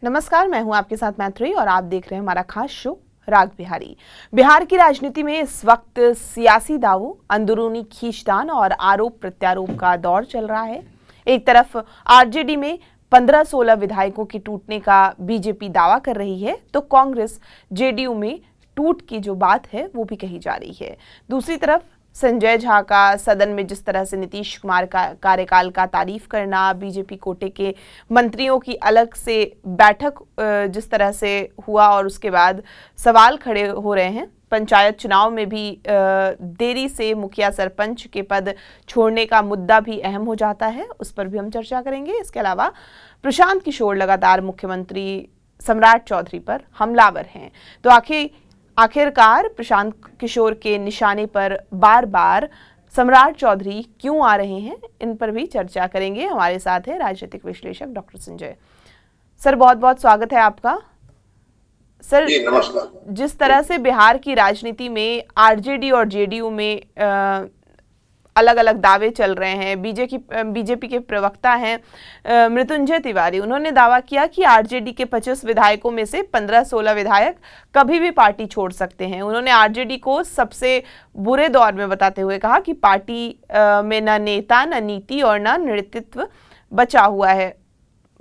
नमस्कार, मैं हूं आपके साथ मैत्री और आप देख रहे हैं हमारा खास शो राग बिहारी। बिहार की राजनीति में इस वक्त सियासी दावों, अंदरूनी खींचतान और आरोप प्रत्यारोप का दौर चल रहा है। एक तरफ आरजेडी में 15-16 विधायकों के टूटने का बीजेपी दावा कर रही है, तो कांग्रेस जेडीयू में टूट की जो बात है वो भी कही जा रही है। दूसरी तरफ संजय झा का सदन में जिस तरह से नीतीश कुमार का कार्यकाल का तारीफ करना, बीजेपी कोटे के मंत्रियों की अलग से बैठक जिस तरह से हुआ और उसके बाद सवाल खड़े हो रहे हैं। पंचायत चुनाव में भी देरी से मुखिया सरपंच के पद छोड़ने का मुद्दा भी अहम हो जाता है, उस पर भी हम चर्चा करेंगे। इसके अलावा प्रशांत किशोर लगातार मुख्यमंत्री सम्राट चौधरी पर हमलावर हैं, तो आखिरकार प्रशांत किशोर के निशाने पर बार बार सम्राट चौधरी क्यों आ रहे हैं, इन पर भी चर्चा करेंगे। हमारे साथ है राजनीतिक विश्लेषक डॉक्टर संजय सर। बहुत बहुत स्वागत है आपका सर। नमस्कार। जिस तरह से बिहार की राजनीति में आरजेडी और जेडीयू में अलग अलग दावे चल रहे हैं, बीजेपी के प्रवक्ता हैं मृत्युंजय तिवारी, उन्होंने दावा किया कि आरजेडी के 25 विधायकों में से 15-16 विधायक कभी भी पार्टी छोड़ सकते हैं। उन्होंने आरजेडी को सबसे बुरे दौर में बताते हुए कहा कि पार्टी में न नेता, न नीति और न नेतृत्व बचा हुआ है।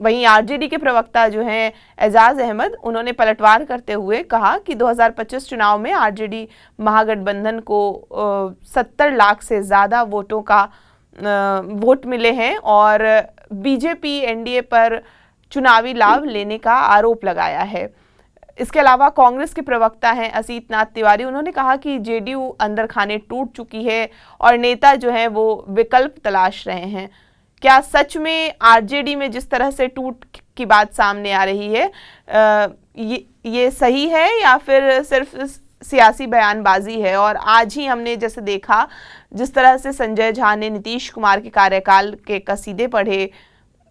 वहीं आरजेडी के प्रवक्ता जो हैं एजाज अहमद, उन्होंने पलटवार करते हुए कहा कि 2025 चुनाव में आरजेडी महागठबंधन को 70 लाख से ज़्यादा वोट मिले हैं और बीजेपी एनडीए पर चुनावी लाभ लेने का आरोप लगाया है। इसके अलावा कांग्रेस के प्रवक्ता हैं असीत नाथ तिवारी, उन्होंने कहा कि जेडीयू अंदर खाने टूट चुकी है और नेता जो हैं वो विकल्प तलाश रहे हैं। क्या सच में आरजेडी में जिस तरह से टूट की बात सामने आ रही है ये सही है या फिर सिर्फ सियासी बयानबाजी है? और आज ही हमने जैसे देखा, जिस तरह से संजय झा ने नीतीश कुमार के कार्यकाल के कसीदे पढ़े,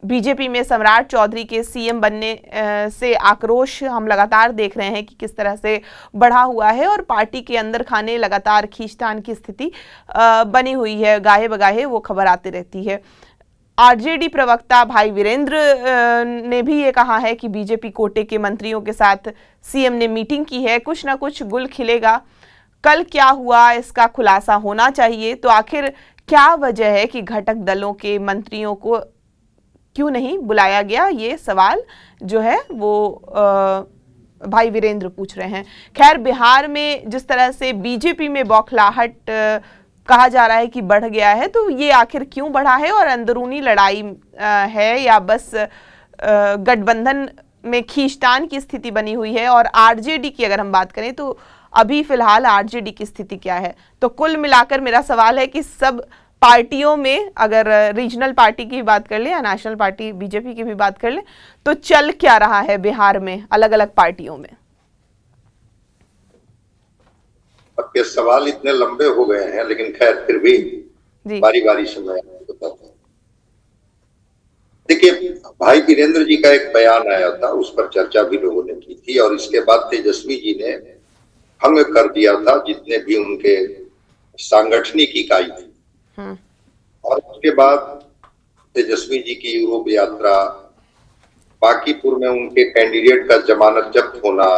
बीजेपी में सम्राट चौधरी के सीएम बनने से आक्रोश हम लगातार देख रहे हैं कि किस तरह से बढ़ा हुआ है और पार्टी के अंदर खाने लगातार खींचतान की स्थिति बनी हुई है। गाहे बगाहे वो खबर आती रहती है। आरजेडी प्रवक्ता भाई वीरेंद्र ने भी ये कहा है कि बीजेपी कोटे के मंत्रियों के साथ सीएम ने मीटिंग की है, कुछ ना कुछ गुल खिलेगा। कल क्या हुआ इसका खुलासा होना चाहिए। तो आखिर क्या वजह है कि घटक दलों के मंत्रियों को क्यों नहीं बुलाया गया, ये सवाल जो है वो भाई वीरेंद्र पूछ रहे हैं। खैर, बिहार में जिस तरह से बीजेपी में बौखलाहट कहा जा रहा है कि बढ़ गया है, तो ये आखिर क्यों बढ़ा है और अंदरूनी लड़ाई है या बस गठबंधन में खींचतान की स्थिति बनी हुई है? और आरजेडी की अगर हम बात करें तो अभी फिलहाल आरजेडी की स्थिति क्या है? तो कुल मिलाकर मेरा सवाल है कि सब पार्टियों में, अगर रीजनल पार्टी की बात कर ले या नेशनल पार्टी बीजेपी की भी बात कर ले, तो चल क्या रहा है बिहार में अलग अलग पार्टियों में? आपके सवाल इतने लंबे हो गए हैं, लेकिन खैर फिर भी बारी बारी से मैं बताता हूँ। देखिए, भाई वीरेंद्र जी का एक बयान आया था, उस पर चर्चा भी लोगों ने की थी और इसके बाद तेजस्वी जी ने भंग कर दिया था जितने भी उनके सांगठनिक इकाई थी। और उसके बाद तेजस्वी जी की यूरोप यात्रा, बांकीपुर में उनके कैंडिडेट का जमानत जब्त होना,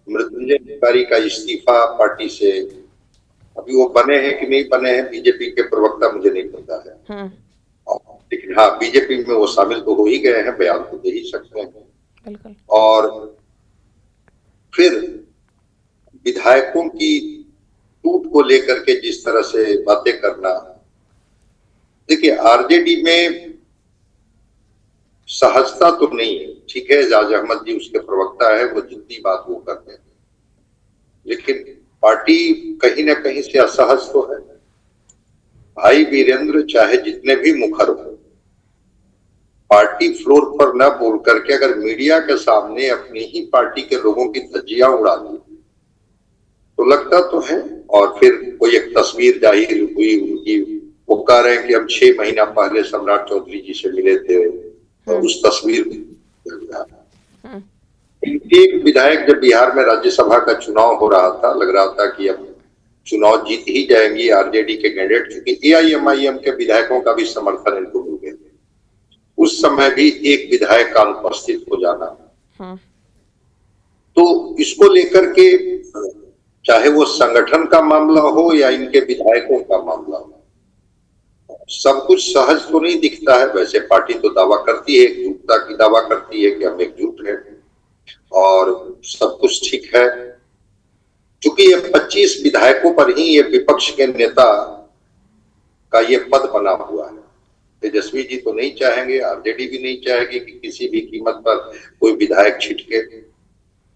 मृत्युंजय तिवारी का इस्तीफा पार्टी से, अभी वो बने हैं कि नहीं बने हैं बीजेपी के प्रवक्ता मुझे नहीं पता है, लेकिन हाँ बीजेपी में वो शामिल तो हो ही गए हैं, बयान तो दे ही सकते हैं। और फिर विधायकों की टूट को लेकर के जिस तरह से बातें करना, देखिए आरजेडी में सहजता तो नहीं है, ठीक है, एजाज अहमद जी उसके प्रवक्ता है, वो जितनी बात वो करते हैं, लेकिन पार्टी कहीं ना कहीं से असहज तो है। भाई वीरेंद्र चाहे जितने भी मुखर हो, पार्टी फ्लोर पर न बोल करके अगर मीडिया के सामने अपनी ही पार्टी के लोगों की धज्जियां उड़ा दी तो लगता तो है। और फिर कोई एक तस्वीर जाहिर हुई उनकी, वो कह रहे हैं कि हम 6 महीना पहले सम्राट चौधरी जी से मिले थे, और उस तस्वीर में एक विधायक जब बिहार में राज्यसभा का चुनाव हो रहा था, लग रहा था कि अब चुनाव जीत ही जाएंगी आरजेडी के कैंडिडेट, क्योंकि एआईएमआईएम के विधायकों का भी समर्थन इनको मिल गया। उस समय भी एक विधायक का अनुपस्थित हो जाना। हम्म। तो इसको लेकर के चाहे वो संगठन का मामला हो या इनके विधायकों का मामला हो, सब कुछ सहज तो नहीं दिखता है। वैसे पार्टी तो दावा करती है, एकजुटता की दावा करती है कि हम एकजुट हैं और सब कुछ ठीक है। क्योंकि ये 25 विधायकों पर ही ये विपक्ष के नेता का ये पद बना हुआ है। तेजस्वी जी तो नहीं चाहेंगे, आरजेडी भी नहीं चाहेगी कि किसी भी कीमत पर कोई विधायक छिटके।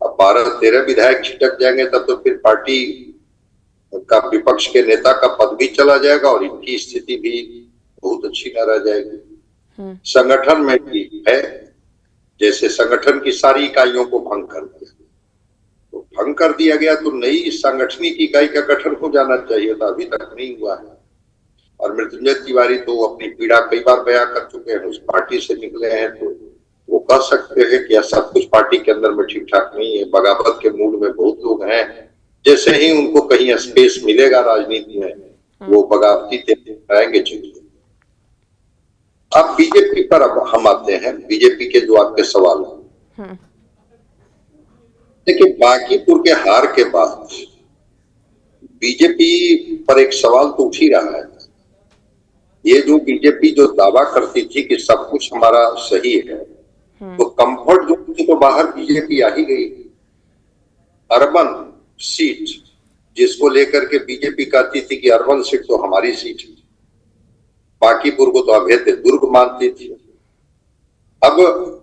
अब 12-13 विधायक छिटक जाएंगे तब तो फिर पार्टी का विपक्ष के नेता का पद भी चला जाएगा और इनकी स्थिति भी बहुत अच्छी न रह जाएगी। संगठन में भी है, जैसे संगठन की सारी इकाइयों को भंग कर दिया, तो भंग कर दिया गया तो नई सांगठनिक इकाई का गठन हो जाना चाहिए था, अभी तक नहीं हुआ है। और मृत्युंजय तिवारी तो अपनी पीड़ा कई बार बयां कर चुके हैं, उस पार्टी से निकले हैं, तो वो कह सकते हैं कि सब कुछ पार्टी के अंदर में ठीक ठाक नहीं है। बगावत के मूड में बहुत लोग हैं, जैसे ही उनको कहीं स्पेस मिलेगा राजनीति में वो बगावती आएंगे चुके। अब बीजेपी पर अब हम आते हैं, बीजेपी के जो आपके सवाल है। देखिए, बांकीपुर के हार के बाद बीजेपी पर एक सवाल तो उठ ही रहा है। ये जो बीजेपी जो दावा करती थी कि सब कुछ हमारा सही है, तो कंफर्ट जोन से तो बाहर बीजेपी आ ही गई। अर्बन सीट जिसको लेकर के बीजेपी कहती थी कि अर्बन सीट तो हमारी सीट है, बांकीपुर को तो अभेद्य दुर्ग मानती थी। अब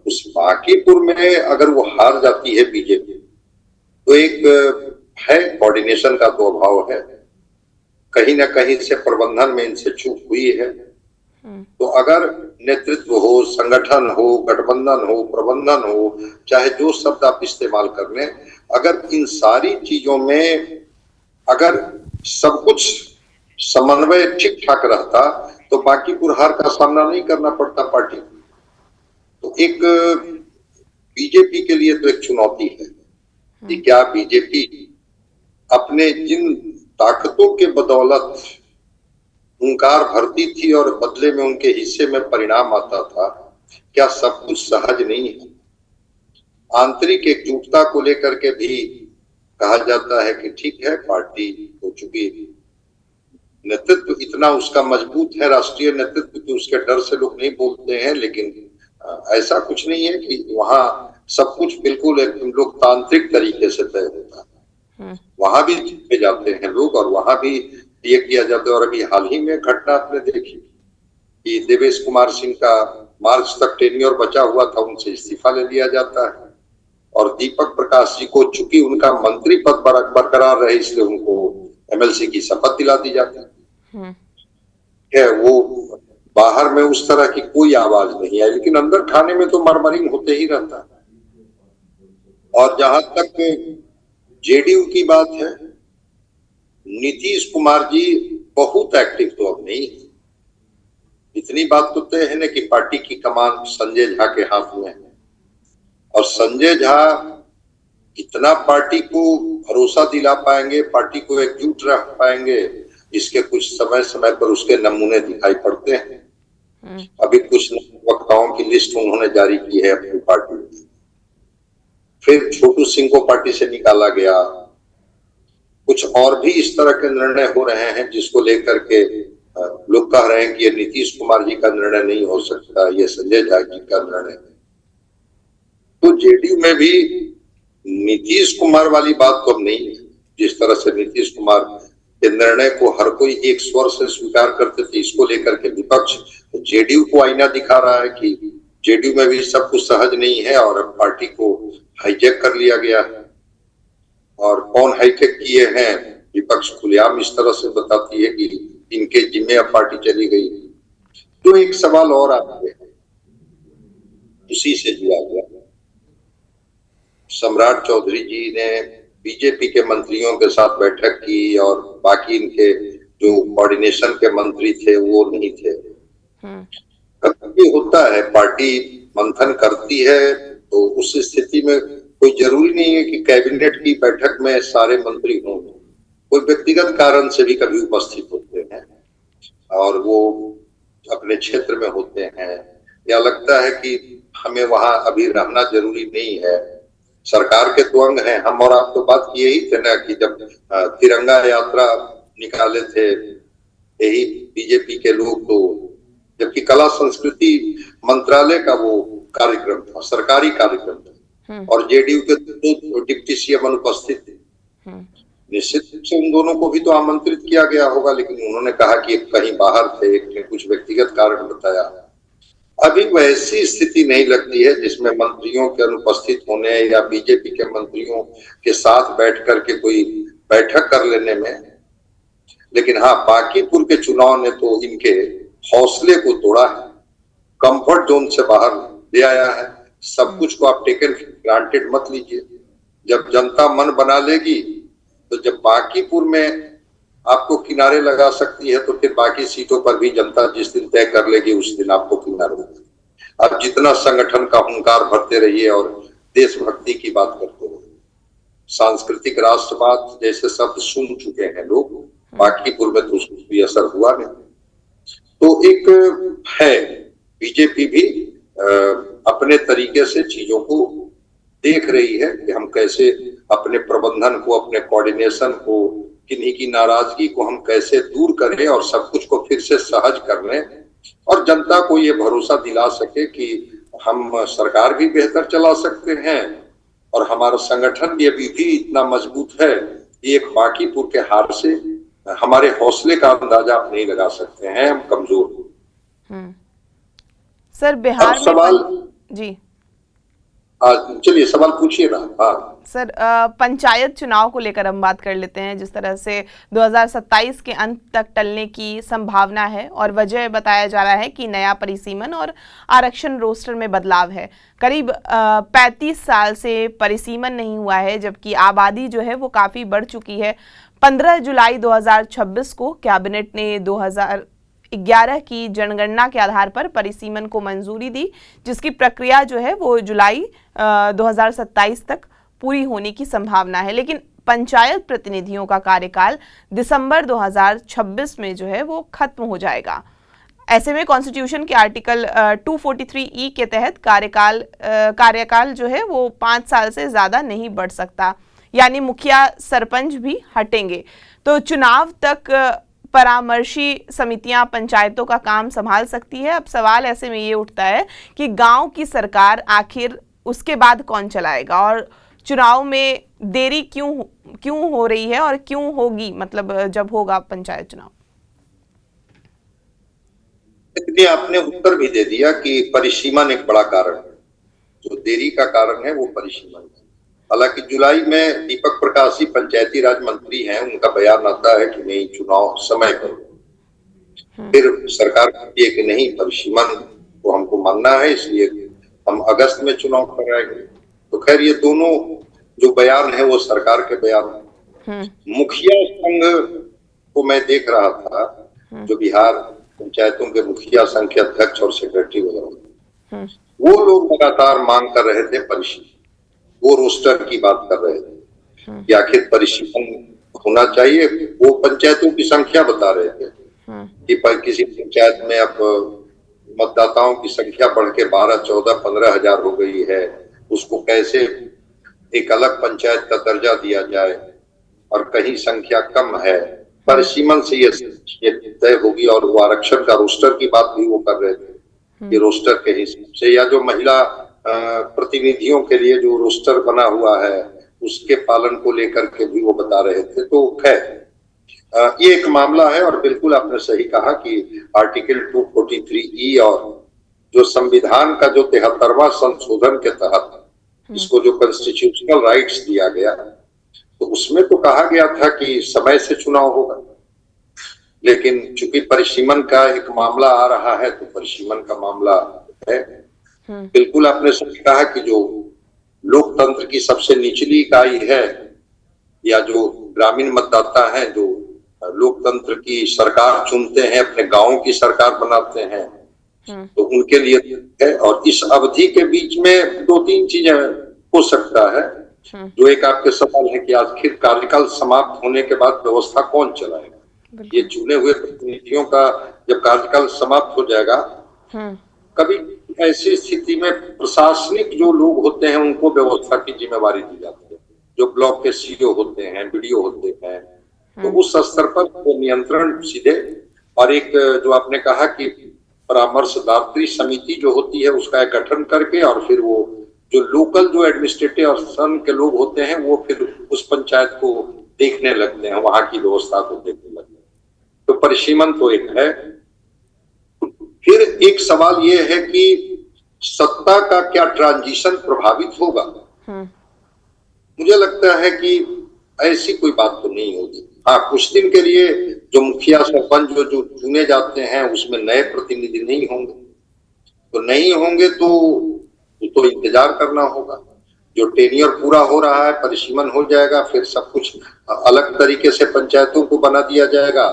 उस बांकीपुर में अगर वो हार जाती है बीजेपी, तो एक है कोऑर्डिनेशन का तो अभाव है, कहीं ना कहीं से प्रबंधन में इनसे चूक हुई है। तो अगर नेतृत्व हो, संगठन हो, गठबंधन हो, प्रबंधन हो, चाहे जो शब्द आप इस्तेमाल कर लें, अगर इन सारी चीजों में अगर सब कुछ समन्वय ठीक ठाक रहता तो बांकीपुर हार का सामना नहीं करना पड़ता पार्टी को। तो एक बीजेपी के लिए तो एक चुनौती है कि क्या बीजेपी अपने जिन ताकतों के बदौलत हुंकार भरती थी और बदले में उनके हिस्से में परिणाम आता था, क्या सब कुछ सहज नहीं है? आंतरिक एकजुटता को लेकर के भी कहा जाता है कि ठीक है, पार्टी हो चुकी, नेतृत्व इतना उसका मजबूत है, राष्ट्रीय नेतृत्व की, उसके डर से लोग नहीं बोलते हैं। लेकिन ऐसा कुछ नहीं है कि वहां सब कुछ बिल्कुल एक लोकतांत्रिक तरीके से तय होता है। वहां भी जीते जाते हैं लोग और वहां भी ये किया जाता है। और अभी हाल ही में घटना आपने देखी कि देवेश कुमार सिंह का मार्च तक टेन्योर बचा हुआ था, उनसे इस्तीफा ले लिया जाता है और दीपक प्रकाश जी को चूंकि उनका मंत्री पद बरकरार रहे इसलिए उनको एमएलसी की शपथ दिला दी जाती है। वो बाहर में उस तरह की कोई आवाज नहीं है, लेकिन अंदर खाने में तो मरमरिंग होते ही रहता है। और जहां तक जेडीयू की बात है, नीतीश कुमार जी बहुत एक्टिव तो अब नहीं। इतनी बात तो तय है ना कि पार्टी की कमान संजय झा के हाथ में है और संजय झा इतना पार्टी को भरोसा दिला पाएंगे, पार्टी को एकजुट रख पाएंगे, इसके कुछ समय समय पर उसके नमूने दिखाई पड़ते हैं। अभी कुछ वक्ताओं की लिस्ट उन्होंने जारी की है अपनी पार्टी में। फिर छोटू सिंह को पार्टी से निकाला गया। कुछ और भी इस तरह के निर्णय हो रहे हैं जिसको लेकर के लोग कह रहे हैं कि ये नीतीश कुमार जी का निर्णय नहीं हो सकता, ये संजय झा जी का निर्णय है। तो जेडीयू में भी नीतीश कुमार वाली बात तो अब नहीं है। जिस तरह से नीतीश कुमार के निर्णय को हर कोई एक स्वर से स्वीकार करते थे, इसको लेकर के विपक्ष जेडीयू को आईना दिखा रहा है कि जेडीयू में भी सब कुछ सहज नहीं है और अब पार्टी को हाईजैक कर लिया गया है। और कौन हाईजैक किए हैं, विपक्ष खुलेआम इस तरह से बताती है कि इनके जिम्मे अब पार्टी चली गई। तो एक सवाल और आते हैं उसी से जुड़ा हुआ। सम्राट चौधरी जी ने बीजेपी के मंत्रियों के साथ बैठक की और बाकी इनके जो कोऑर्डिनेशन के मंत्री थे वो नहीं थे। कभी होता है, पार्टी मंथन करती है तो उस स्थिति में कोई जरूरी नहीं है कि कैबिनेट की बैठक में सारे मंत्री हों। कोई व्यक्तिगत कारण से भी कभी उपस्थित होते हैं और वो अपने क्षेत्र में होते हैं या लगता है कि हमें वहां अभी रहना जरूरी नहीं है? सरकार के तो अंग हैं। हम और आप तो बात किए ही थे ना कि जब तिरंगा यात्रा निकाले थे यही बीजेपी के लोग, तो जबकि कला संस्कृति मंत्रालय का वो कार्यक्रम था, सरकारी कार्यक्रम था, और जेडीयू के दो डिप्टी सीएम अनुपस्थित थे। निश्चित रूप से उन दोनों को भी तो आमंत्रित किया गया होगा, लेकिन उन्होंने कहा कि एक कहीं बाहर थे, एक ने कुछ व्यक्तिगत कारण बताया। अभी वैसी स्थिति नहीं लगती है जिसमें मंत्रियों के अनुपस्थित होने या बीजेपी के मंत्रियों के साथ बैठ करके कोई बैठक कर लेने में। लेकिन हाँ, बांकीपुर के चुनाव ने तो इनके हौसले को तोड़ा है, कंफर्ट जोन से बाहर ले आया है। सब कुछ को आप टेकन ग्रांटेड मत लीजिए। जब जनता मन बना लेगी, तो जब बांकीपुर में आपको किनारे लगा सकती है, तो फिर बाकी सीटों पर भी जनता जिस दिन तय कर लेगी उस दिन आपको किनारे होगा। आप जितना संगठन का हुंकार भरते रहिए और देशभक्ति की बात करते रहिए, सांस्कृतिक राष्ट्रवाद जैसे शब्द सुन चुके हैं लोग, बांकीपुर में तो उसको भी असर हुआ नहीं। तो एक है, बीजेपी भी अपने तरीके से चीजों को देख रही है कि हम कैसे अपने प्रबंधन को, अपने कोऑर्डिनेशन को, किन्हीं की नाराजगी को हम कैसे दूर करें और सब कुछ को फिर से सहज कर लें, और जनता को ये भरोसा दिला सके कि हम सरकार भी बेहतर चला सकते हैं और हमारा संगठन भी इतना मजबूत है कि एक बांकीपुर के हार से हमारे हौसले का अंदाजा आप नहीं लगा सकते हैं, हम कमजोर। सर बिहार में सवाल जी चलिए सवाल पूछिए ना। हाँ सर, पंचायत चुनाव को लेकर हम बात कर लेते हैं। जिस तरह से 2027 के अंत तक टलने की संभावना है और वजह बताया जा रहा है कि नया परिसीमन और आरक्षण रोस्टर में बदलाव है। करीब 35 साल से परिसीमन नहीं हुआ है, जबकि आबादी जो है वो काफ़ी बढ़ चुकी है। 15 जुलाई 2026 को कैबिनेट ने 2011 की जनगणना के आधार पर परिसीमन को मंजूरी दी, जिसकी प्रक्रिया जो है वो जुलाई 2027 तक पूरी होने की संभावना है। लेकिन पंचायत प्रतिनिधियों का कार्यकाल दिसंबर 2026 में जो है वो खत्म हो जाएगा। ऐसे में कॉन्स्टिट्यूशन के आर्टिकल 243E के तहत कार्यकाल जो है वो 5 साल से ज़्यादा नहीं बढ़ सकता, यानी मुखिया सरपंच भी हटेंगे। तो चुनाव तक परामर्शी समितियां पंचायतों का काम संभाल सकती है। अब सवाल ऐसे में ये उठता है कि गांव की सरकार आखिर उसके बाद कौन चलाएगा, और चुनाव में देरी क्यों हो रही है और क्यों होगी, मतलब जब होगा पंचायत चुनाव। आपने उत्तर भी दे दिया कि परिसीमन एक बड़ा कारण है, जो देरी का कारण है वो परिसीमन है। हालांकि जुलाई में दीपक प्रकाश जी पंचायती राज मंत्री हैं, उनका बयान आता है कि नहीं चुनाव समय पर, फिर सरकार कहती है कि नहीं परिसीमन को हमको मानना है, इसलिए हम अगस्त में चुनाव कराएंगे। तो खैर ये दोनों जो बयान है वो सरकार के बयान है। मुखिया संघ को मैं देख रहा था, जो बिहार पंचायतों के मुखिया संघ के अध्यक्ष और सेक्रेटरी वगैरह, वो लोग लगातार मांग कर रहे थे परिसीमन, वो रोस्टर की बात कर रहे थे कि आखिर परिसीमन होना चाहिए। वो पंचायतों की संख्या बता रहे थे कि किसी पंचायत में अब मतदाताओं की संख्या बढ़ के 12, 14, 15 हजार हो गई है, उसको कैसे एक अलग पंचायत का दर्जा दिया जाए, और कहीं संख्या कम है, परिसीमन से ये तय होगी। और वो आरक्षण का रोस्टर की बात भी वो कर रहे थे कि रोस्टर के हिसाब से, या जो महिला प्रतिनिधियों के लिए जो रोस्टर बना हुआ है उसके पालन को लेकर के भी वो बता रहे थे। तो खैर ये एक मामला है, और बिल्कुल आपने सही कहा कि आर्टिकल 243E और जो संविधान का जो 73वां संशोधन के तहत इसको जो कॉन्स्टिट्यूशनल राइट्स दिया गया, तो उसमें तो कहा गया था कि समय से चुनाव होगा, लेकिन चूंकि परिसीमन का एक मामला आ रहा है तो परिसीमन का मामला है। बिल्कुल आपने सही कहा कि जो लोकतंत्र की सबसे निचली इकाई है, या जो ग्रामीण मतदाता हैं, जो लोकतंत्र की सरकार चुनते हैं, अपने गांव की सरकार बनाते हैं, तो उनके लिए है। और इस अवधि के बीच में 2-3 चीजें हो सकता है। जो एक आपके सवाल है कि आखिर कार्यकाल समाप्त होने के बाद व्यवस्था कौन चलाएगा। ये चुने हुए प्रतिनिधियों का जब कार्यकाल समाप्त हो जाएगा, कभी ऐसी स्थिति में प्रशासनिक जो लोग होते हैं उनको व्यवस्था की जिम्मेवारी दी जाती है, जो ब्लॉक के सीईओ होते हैं, बीडीओ होते हैं, तो उस स्तर पर वो नियंत्रण सीधे। और एक जो आपने कहा कि परामर्शदात्री समिति जो होती है उसका एक गठन करके, और फिर वो जो लोकल जो एडमिनिस्ट्रेटिव और सन के लोग होते हैं वो फिर उस पंचायत को देखने लगते हैं, वहां की व्यवस्था को देखने लगते हैं। तो परिसीमन तो एक है। फिर एक सवाल ये है कि सत्ता का क्या ट्रांजिशन प्रभावित होगा। मुझे लगता है कि ऐसी कोई बात तो नहीं होगी। हाँ, कुछ दिन के लिए जो मुखिया सरपंच जो चुने जाते हैं उसमें नए प्रतिनिधि नहीं होंगे, तो नहीं होंगे तो इंतजार करना होगा। जो टेन्योर पूरा हो रहा है, परिसीमन हो जाएगा, फिर सब कुछ अलग तरीके से पंचायतों को बना दिया जाएगा,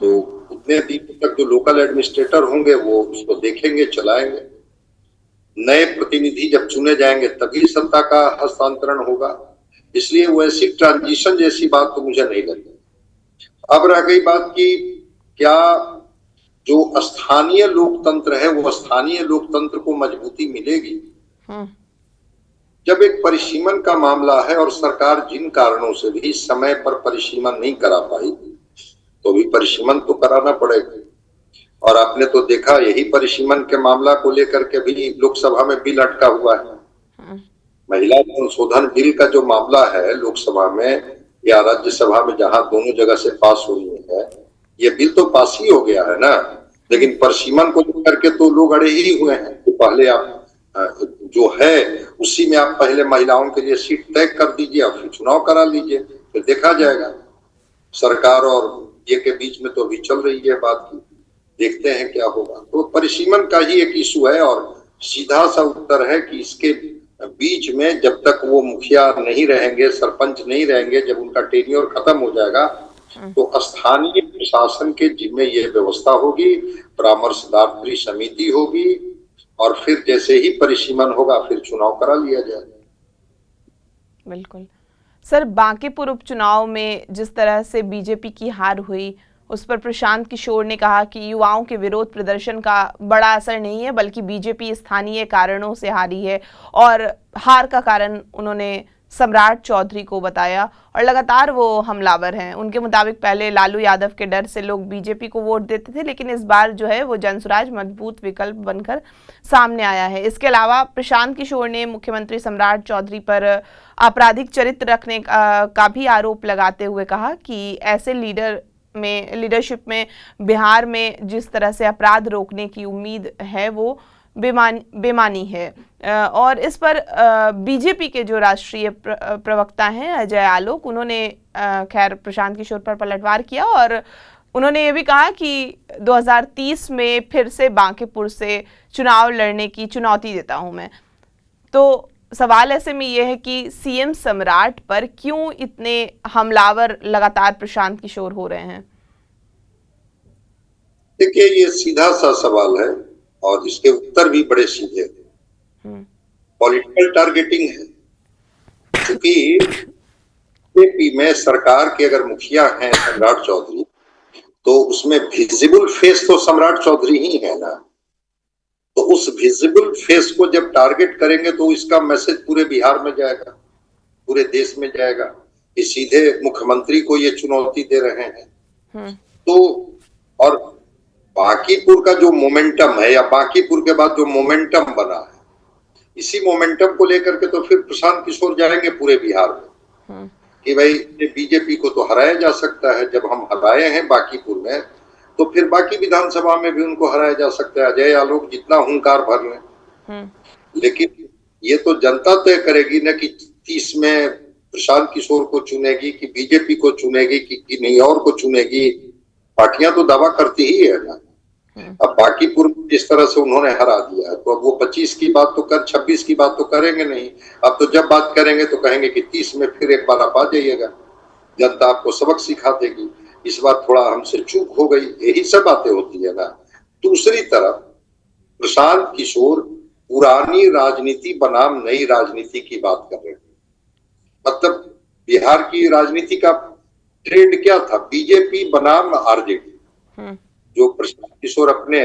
तो उतने दिन तक जो लोकल एडमिनिस्ट्रेटर होंगे वो उसको देखेंगे, चलाएंगे। नए प्रतिनिधि जब चुने जाएंगे तभी सत्ता का हस्तांतरण होगा। इसलिए वैसी ट्रांजिशन जैसी बात तो मुझे नहीं लगती। अब रह गई बात कि क्या जो स्थानीय लोकतंत्र है वो स्थानीय लोकतंत्र को मजबूती मिलेगी। जब एक परिसीमन का मामला है और सरकार जिन कारणों से भी समय पर परिसीमन नहीं करा पाई, तो भी परिसीमन तो कराना पड़ेगा। और आपने तो देखा यही परिसीमन के मामला को लेकर के भी लोकसभा में बिल अटका हुआ है। महिला संशोधन बिल का जो मामला है लोकसभा में या राज्यसभा में, जहां दोनों जगह से पास हुई है, ये बिल तो पास ही हो गया है ना, लेकिन परिसीमन को लेकर के तो लोग अड़े ही हुए हैं। तो पहले आप जो है उसी में आप पहले महिलाओं के लिए सीट तय कर दीजिए और फिर चुनाव करा लीजिए, फिर देखा जाएगा। सरकार और ये के बीच में तो अभी चल रही है बात की, देखते हैं क्या होगा। तो परिसीमन का ही एक इशू है और सीधा सा उत्तर है कि इसके बीच में जब तक वो मुखिया नहीं रहेंगे, सरपंच नहीं रहेंगे, जब उनका टेन्योर खत्म हो जाएगा तो स्थानीय प्रशासन के जिम्मे ये व्यवस्था होगी, परामर्शदात्री समिति होगी, और फिर जैसे ही परिसीमन होगा फिर चुनाव करा लिया जाएगा। बिल्कुल सर, बांकीपुर उपचुनाव में जिस तरह से बीजेपी की हार हुई उस पर प्रशांत किशोर ने कहा कि युवाओं के विरोध प्रदर्शन का बड़ा असर नहीं है, बल्कि बीजेपी स्थानीय कारणों से हारी है। और हार का कारण उन्होंने सम्राट चौधरी को बताया और लगातार वो हमलावर हैं। उनके मुताबिक पहले लालू यादव के डर से लोग बीजेपी को वोट देते थे, लेकिन इस बार जो है वो जनसुराज मजबूत विकल्प बनकर सामने आया है। इसके अलावा प्रशांत किशोर ने मुख्यमंत्री सम्राट चौधरी पर आपराधिक चरित्र रखने का भी आरोप लगाते हुए कहा कि ऐसे लीडरशिप में बिहार में जिस तरह से अपराध रोकने की उम्मीद है वो बेमानी है। और इस पर बीजेपी के जो राष्ट्रीय प्रवक्ता हैं अजय आलोक, उन्होंने खैर प्रशांत किशोर पर पलटवार किया और उन्होंने ये भी कहा कि 2030 में फिर से बांकीपुर से चुनाव लड़ने की चुनौती देता हूं मैं। तो सवाल ऐसे में यह है कि सीएम सम्राट पर क्यों इतने हमलावर लगातार प्रशांत किशोर हो रहे हैं? देखिए, ये सीधा सा सवाल है और इसके उत्तर भी बड़े सीधे हैं। पॉलिटिकल टारगेटिंग है, क्योंकि बीजेपी में सरकार के अगर मुखिया हैं सम्राट चौधरी, तो उसमें विजिबल फेस तो सम्राट चौधरी ही है ना। तो उस विजिबल फेस को जब टारगेट करेंगे तो इसका मैसेज पूरे बिहार में जाएगा, पूरे देश में जाएगा कि सीधे मुख्यमंत्री को ये चुनौती दे रहे हैं। तो और बांकीपुर का जो मोमेंटम है या बांकीपुर के बाद जो मोमेंटम बना है, इसी मोमेंटम को लेकर के तो फिर प्रशांत किशोर जाएंगे पूरे बिहार में कि भाई बीजेपी को तो हराया जा सकता है। जब हम हराए हैं बांकीपुर में तो फिर बाकी विधानसभा में भी उनको हराया जा सकता है। अजय आलोक जितना हुंकार भर लें, लेकिन ये तो जनता तय करेगी ना कि 30 में प्रशांत किशोर को चुनेगी कि बीजेपी को चुनेगी कि नहीं और को चुनेगी। पार्टियां तो दावा करती ही है ना। अब बांकीपुर जिस तरह से उन्होंने हरा दिया तो अब वो 25 की बात तो 26 की बात तो करेंगे नहीं। अब तो जब बात करेंगे तो कहेंगे कि 30 में फिर एक बार आप आ जाइएगा, जनता आपको सबक सिखा देगी। इस बार थोड़ा हमसे चूक हो गई, यही सब बातें होती है ना। दूसरी तरफ प्रशांत किशोर पुरानी राजनीति बनाम नई राजनीति की बात कर रहे हैं। मतलब बिहार की राजनीति का ट्रेंड क्या था, बीजेपी बनाम आरजेडी। जो प्रशांत किशोर अपने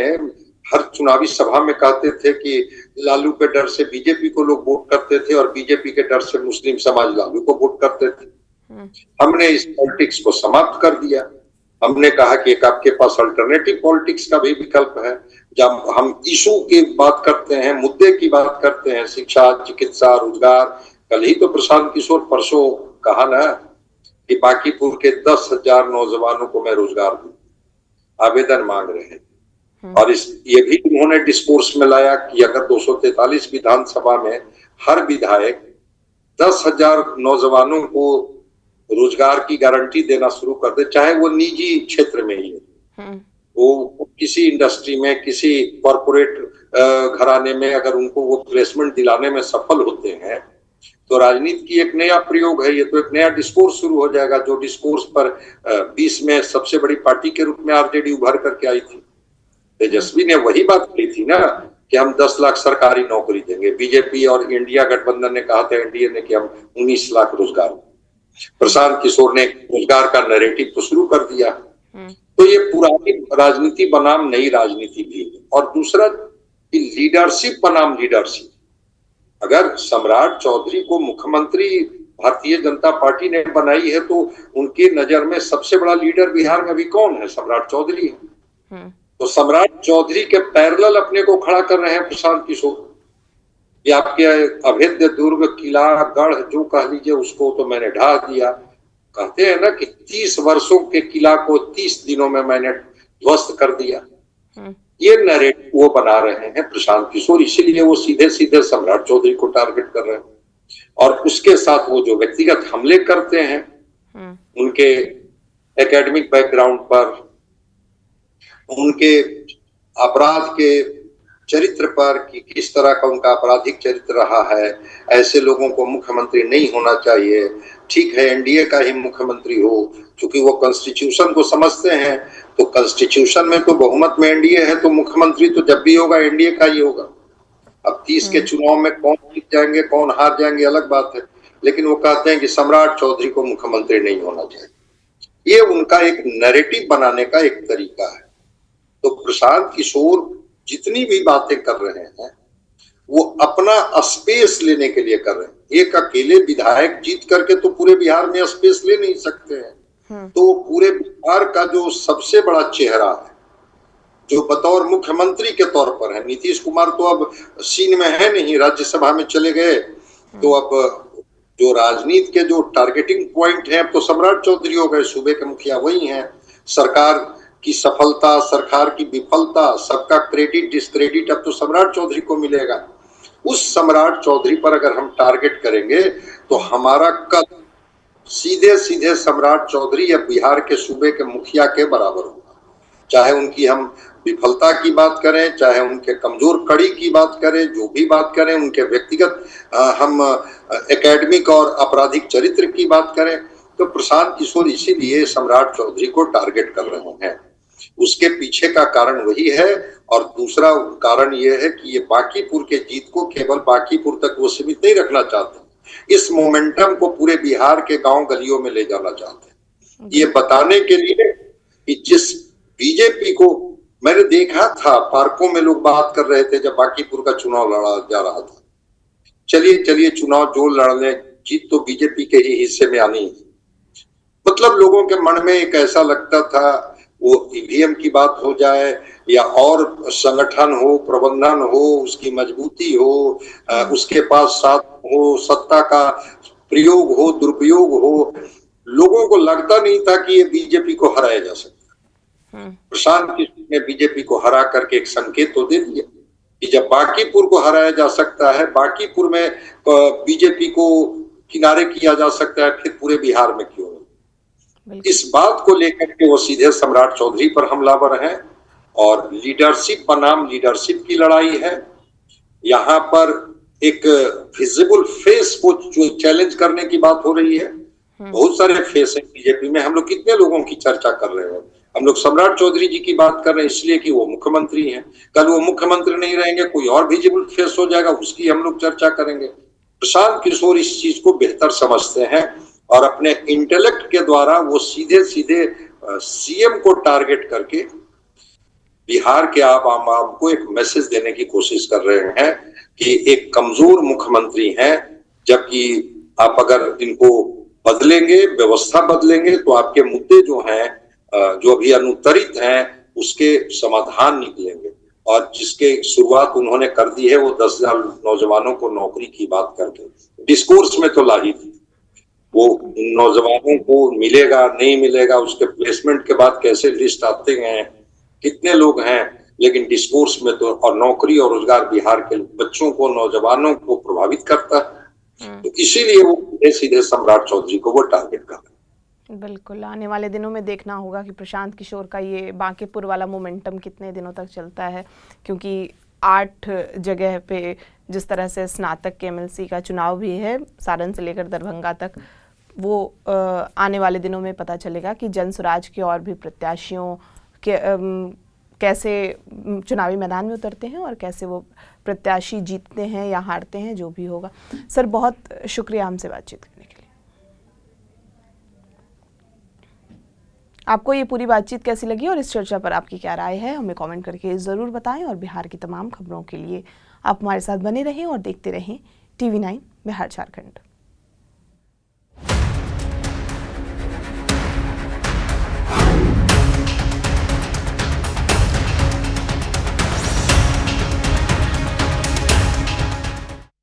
हर चुनावी सभा में कहते थे कि लालू के डर से बीजेपी को लोग वोट करते थे और बीजेपी के डर से मुस्लिम समाज लालू को वोट करते थे। हमने इस पॉलिटिक्स को समाप्त कर दिया। हमने कहा कि एक आपके पास अल्टरनेटिव पॉलिटिक्स का भी विकल्प है। जब हम इशू की बात करते हैं, मुद्दे की बात करते हैं, शिक्षा, चिकित्सा, रोजगार, कल ही तो प्रशांत किशोर परसों कहा ना कि बांकीपुर के 10,000 नौजवानों को मैं रोजगार दूं, आवेदन मांग रहे हैं। और ये भी उन्होंने डिस्कोर्स में लाया कि अगर 243 विधानसभा में हर विधायक 10,000 नौजवानों को रोजगार की गारंटी देना शुरू कर दे, चाहे वो निजी क्षेत्र में ही हो, वो किसी इंडस्ट्री में, किसी कॉरपोरेट घराने में, अगर उनको वो प्लेसमेंट दिलाने में सफल होते हैं तो राजनीति की एक नया प्रयोग है। ये तो एक नया डिस्कोर्स शुरू हो जाएगा, जो डिस्कोर्स पर 20 में सबसे बड़ी पार्टी के रूप में आरजेडी उभर करके आई थी। तेजस्वी ने वही बात की थी ना कि हम 10 लाख सरकारी नौकरी देंगे। बीजेपी और इंडिया गठबंधन ने कहा था, एनडीए ने, कि हम 19 लाख रोजगार। प्रशांत किशोर ने रोजगार का नैरेटिव तो शुरू कर दिया। तो ये पुरानी राजनीति बनाम नई राजनीति भी। और दूसरा, लीडरशिप बनाम लीडरशिप। अगर सम्राट चौधरी को मुख्यमंत्री भारतीय जनता पार्टी ने बनाई है तो उनकी नजर में सबसे बड़ा लीडर बिहार में भी कौन है? सम्राट चौधरी है। तो सम्राट चौधरी के पैरेलल अपने को खड़ा कर रहे हैं प्रशांत किशोर। ये आपके अभेद्य दुर्ग, किला, गढ़ जो कह लीजिए उसको तो मैंने ढा दिया। कहते हैं ना कि 30 वर्षों के किला को 30 दिनों में मैंने ध्वस्त कर दिया। ये नैरेटिव वो बना रहे हैं प्रशांत किशोर, इसीलिए वो सीधे सीधे सम्राट चौधरी को टारगेट कर रहे हैं। और उसके साथ वो जो व्यक्तिगत हमले करते हैं उनके एकेडमिक बैकग्राउंड पर, उनके अपराध के चरित्र पर कि किस तरह का उनका आपराधिक चरित्र रहा है, ऐसे लोगों को मुख्यमंत्री नहीं होना चाहिए। ठीक है, एनडीए का ही मुख्यमंत्री हो, क्योंकि वो कॉन्स्टिट्यूशन को समझते हैं। तो कॉन्स्टिट्यूशन में तो बहुमत में एनडीए है, तो मुख्यमंत्री तो जब भी होगा एनडीए का ही होगा। अब 30 के चुनाव में कौन जीत जाएंगे, कौन हार जाएंगे, अलग बात है। लेकिन वो कहते हैं कि सम्राट चौधरी को मुख्यमंत्री नहीं होना चाहिए। ये उनका एक नैरेटिव बनाने का एक तरीका है। तो प्रशांत किशोर जितनी भी बातें कर रहे हैं वो अपना स्पेस लेने के लिए कर रहे हैं। एक अकेले विधायक जीत करके तो पूरे बिहार में स्पेस ले नहीं सकते हैं। तो पूरे बिहार का जो सबसे बड़ा चेहरा है, जो बतौर मुख्यमंत्री के तौर पर है, नीतीश कुमार तो अब सीन में है नहीं, राज्यसभा में चले गए। तो अब जो राजनीति के जो टारगेटिंग पॉइंट है, अब तो सम्राट चौधरी हो गए, सूबे के मुखिया वही हैं। सरकार की सफलता, सरकार की विफलता, सबका क्रेडिट डिस्क्रेडिट अब तो सम्राट चौधरी को मिलेगा। उस सम्राट चौधरी पर अगर हम टारगेट करेंगे तो हमारा कद सीधे सीधे सम्राट चौधरी या बिहार के सूबे के मुखिया के बराबर होगा। चाहे उनकी हम विफलता की बात करें, चाहे उनके कमजोर कड़ी की बात करें, जो भी बात करें, उनके व्यक्तिगत हम एकेडमिक और आपराधिक चरित्र की बात करें, तो प्रशांत किशोर इसीलिए सम्राट चौधरी को टारगेट कर रहे हैं। उसके पीछे का कारण वही है। और दूसरा कारण यह है कि ये बांकीपुर के जीत को केवल बांकीपुर तक वो सीमित नहीं रखना चाहते, इस मोमेंटम को पूरे बिहार के गांव गलियों में ले जाना चाहते हैं। ये बताने के लिए कि जिस बीजेपी को मैंने देखा था, पार्कों में लोग बात कर रहे थे जब बांकीपुर का चुनाव लड़ा जा रहा था, चलिए चुनाव जो लड़ने, जीत तो बीजेपी के ही हिस्से में आनी है। मतलब लोगों के मन में एक ऐसा लगता था, वो ईवीएम की बात हो जाए या और संगठन हो, प्रबंधन हो, उसकी मजबूती हो, उसके पास साथ हो, सत्ता का प्रयोग हो, दुरुपयोग हो, लोगों को लगता नहीं था कि ये बीजेपी को हराया जा सकता। प्रशांत किशोर ने बीजेपी को हरा करके एक संकेत तो दे दिया कि जब बांकीपुर को हराया जा सकता है, बांकीपुर में बीजेपी को किनारे किया जा सकता है, फिर पूरे बिहार में क्यों? इस बात को लेकर के वो सीधे सम्राट चौधरी पर हमलावर हैं। और लीडरशिप बनाम लीडरशिप की लड़ाई है। यहाँ पर एक विजिबल फेस को जो चैलेंज करने की बात हो रही है। बहुत सारे फेस हैं बीजेपी में, हम लोग कितने लोगों की चर्चा कर रहे हैं। हम लोग सम्राट चौधरी जी की बात कर रहे हैं इसलिए कि वो मुख्यमंत्री हैं। कल वो मुख्यमंत्री नहीं रहेंगे, कोई और विजिबल फेस हो जाएगा, उसकी हम लोग चर्चा करेंगे। प्रशांत किशोर इस चीज को बेहतर समझते हैं और अपने इंटेलेक्ट के द्वारा वो सीधे सीधे सीएम को टारगेट करके बिहार के आप आम आदमी को एक मैसेज देने की कोशिश कर रहे हैं कि एक कमजोर मुख्यमंत्री हैं, जबकि आप अगर इनको बदलेंगे, व्यवस्था बदलेंगे, तो आपके मुद्दे जो हैं, जो अभी अनुत्तरित हैं, उसके समाधान निकलेंगे। और जिसके शुरुआत उन्होंने कर दी है वो 10,000 नौजवानों को नौकरी की बात करके डिस्कोर्स में तो ला ही थी। वो नौजवानों को मिलेगा नहीं मिलेगा, उसके प्लेसमेंट के बाद कैसे लिस्ट आते हैं, कितने लोग हैं, लेकिन डिस्कोर्स में तो, और नौकरी और रोजगार बिहार के बच्चों को, नौजवानों को प्रभावित करता है। तो इसीलिए वो सीधे सीधे सम्राट चौधरी को वो टारगेट कर रहे हैं। बिल्कुल, आने वाले दिनों में देखना होगा कि प्रशांत किशोर का ये बांकीपुर वाला मोमेंटम कितने दिनों तक चलता है, क्योंकि 8 जगह पे जिस तरह से स्नातक के एमएलसी का चुनाव भी है, सारण से लेकर दरभंगा तक, वो आने वाले दिनों में पता चलेगा कि जनसुराज के और भी प्रत्याशियों के कैसे चुनावी मैदान में उतरते हैं और कैसे वो प्रत्याशी जीतते हैं या हारते हैं, जो भी होगा। सर, बहुत शुक्रिया हमसे बातचीत करने के लिए। आपको ये पूरी बातचीत कैसी लगी और इस चर्चा पर आपकी क्या राय है, हमें कमेंट करके ज़रूर बताएं। और बिहार की तमाम खबरों के लिए आप हमारे साथ बने रहें और देखते रहें TV9 बिहार झारखंड।